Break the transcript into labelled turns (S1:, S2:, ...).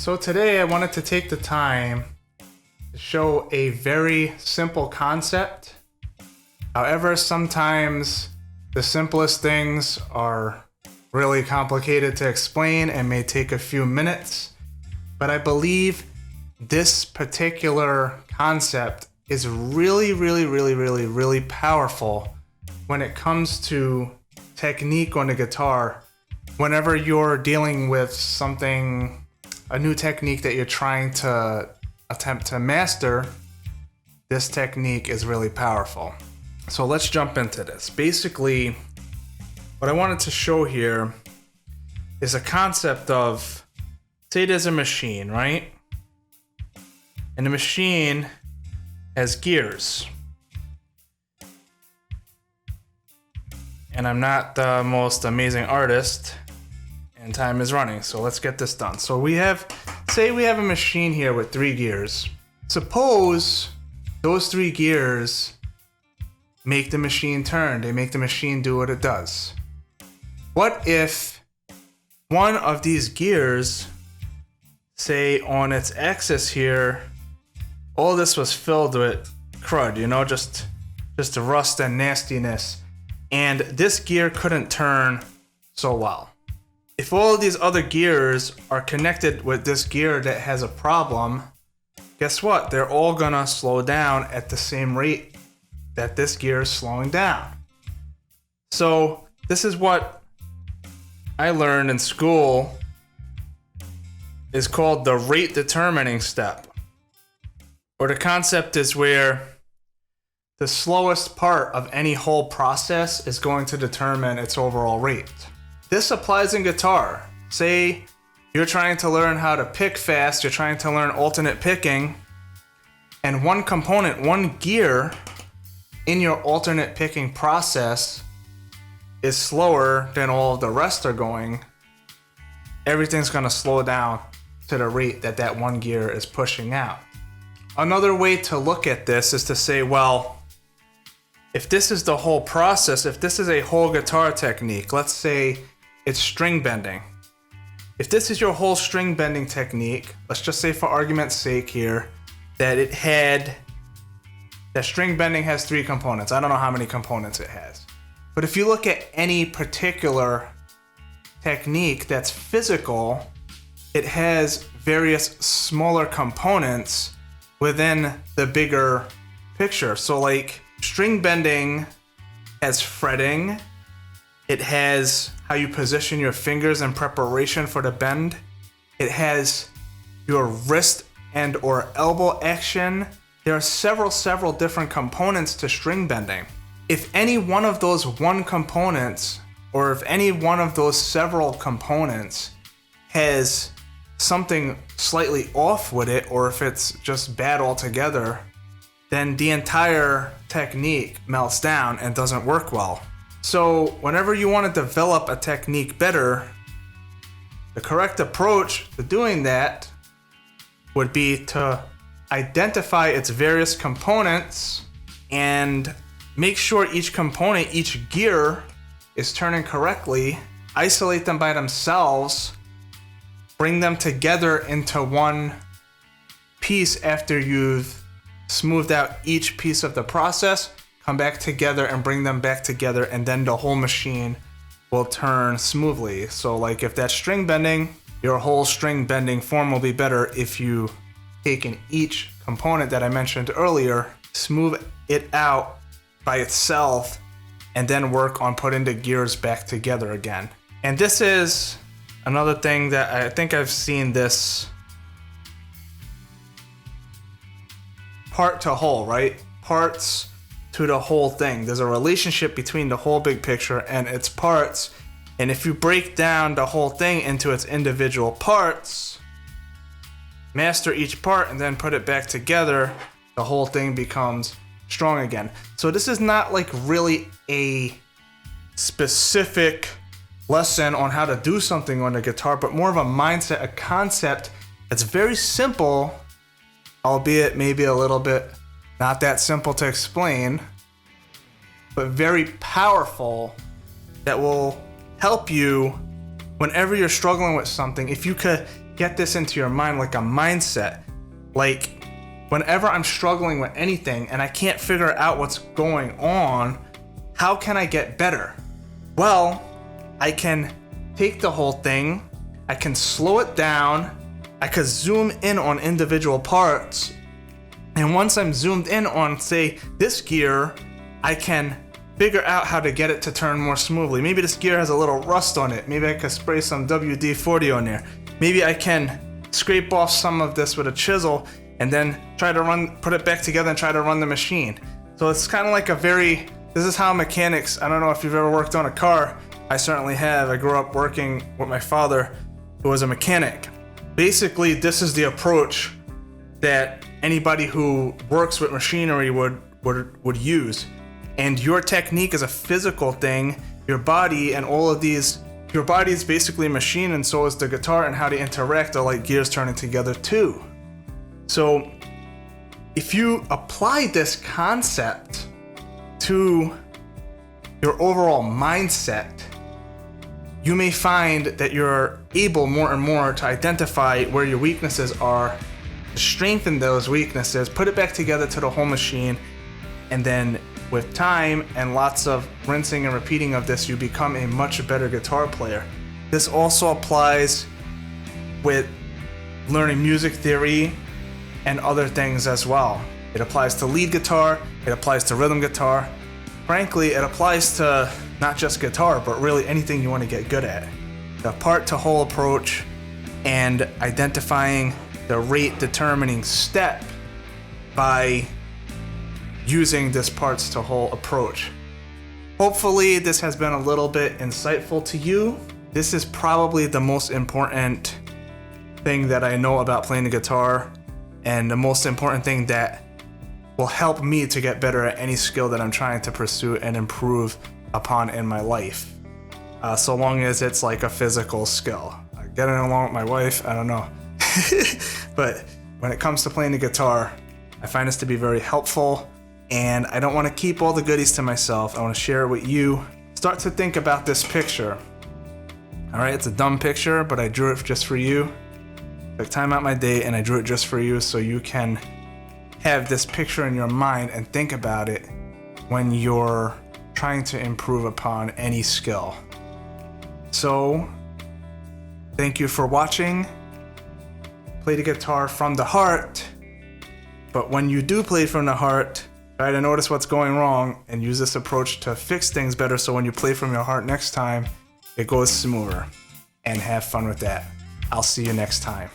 S1: So today I wanted to take the time to show a very simple concept. However, sometimes the simplest things are really complicated to explain and may take a few minutes. But I believe this particular concept is really powerful when it comes to technique on the guitar. Whenever you're dealing with something, a new technique that you're trying to attempt to master, this technique is really powerful. So let's jump into this. Basically, what I wanted to show here is a concept of, say there's a machine, right? And the machine has gears. And I'm not the most amazing artist, and time is running, so let's get this done. So say we have a machine here with 3 gears. Suppose those 3 gears make the machine turn. They make the machine do what it does. What if one of these gears, say on its axis here, all this was filled with crud, just rust and nastiness, and this gear couldn't turn so well. If all of these other gears are connected with this gear that has a problem, guess what? They're all gonna slow down at the same rate that this gear is slowing down. So this is what I learned in school is called the rate determining step. Or the concept is where the slowest part of any whole process is going to determine its overall rate. This applies in guitar. Say you're trying to learn how to pick fast, you're trying to learn alternate picking, and one component, one gear in your alternate picking process is slower than all of the rest are going, everything's gonna slow down to the rate that that one gear is pushing out. Another way to look at this is to say, well, if this is the whole process, if this is a whole guitar technique, let's say it's string bending. If this is your whole string bending technique, let's just say for argument's sake here, that string bending has 3 components. I don't know how many components it has. But if you look at any particular technique that's physical, it has various smaller components within the bigger picture. So like string bending has fretting, it has how you position your fingers in preparation for the bend, it has your wrist and or elbow action. There are several different components to string bending. If any one of those components, or if any one of those several components has something slightly off with it, or if it's just bad altogether, then the entire technique melts down and doesn't work well. So whenever you want to develop a technique better, the correct approach to doing that would be to identify its various components and make sure each component, each gear is turning correctly, isolate them by themselves, bring them together into one piece after you've smoothed out each piece of the process, come back together and bring them back together, and then the whole machine will turn smoothly. So like if that's string bending, your whole string bending form will be better if you taken each component that I mentioned earlier, smooth it out by itself, and then work on putting the gears back together again. And this is another thing that I think I've seen this part to whole, right? Parts to the whole thing. There's a relationship between the whole big picture and its parts. And if you break down the whole thing into its individual parts, master each part and then put it back together, the whole thing becomes strong again. So this is not like really a specific lesson on how to do something on the guitar, but more of a mindset, a concept that's very simple, albeit maybe a little bit not that simple to explain, but very powerful, that will help you whenever you're struggling with something. If you could get this into your mind like a mindset. Like, whenever I'm struggling with anything and I can't figure out what's going on, how can I get better? Well, I can take the whole thing, I can slow it down, I could zoom in on individual parts, and once I'm zoomed in on, say, this gear, I can figure out how to get it to turn more smoothly. Maybe this gear has a little rust on it. Maybe I could spray some WD-40 on there. Maybe I can scrape off some of this with a chisel and then try to put it back together and try to run the machine. So it's kind of like this is how mechanics, I don't know if you've ever worked on a car. I certainly have. I grew up working with my father, who was a mechanic. Basically, this is the approach that anybody who works with machinery would use. And your technique is a physical thing. Your body and all of these, your body is basically a machine, and so is the guitar, and how they interact are like gears turning together too. So if you apply this concept to your overall mindset, you may find that you're able more and more to identify where your weaknesses are, strengthen those weaknesses, put it back together to the whole machine, and then with time and lots of rinsing and repeating of this, you become a much better guitar player. This also applies with learning music theory and other things as well. It applies to lead guitar, it applies to rhythm guitar. Frankly, it applies to not just guitar, but really anything you want to get good at. The part to whole approach and identifying the rate determining step by using this parts to whole approach. Hopefully this has been a little bit insightful to you. This is probably the most important thing that I know about playing the guitar, and the most important thing that will help me to get better at any skill that I'm trying to pursue and improve upon in my life. So long as it's like a physical skill. Getting along with my wife, I don't know. But when it comes to playing the guitar, I find this to be very helpful, and I don't want to keep all the goodies to myself. I want to share it with you. Start to think about this picture. All right, it's a dumb picture, but I drew it just for you. Took time out my day and I drew it just for you, so you can have this picture in your mind and think about it when you're trying to improve upon any skill. So, thank you for watching. Play the guitar from the heart, but when you do play from the heart, try to notice what's going wrong and use this approach to fix things better, so when you play from your heart next time, it goes smoother. And have fun with that. I'll see you next time.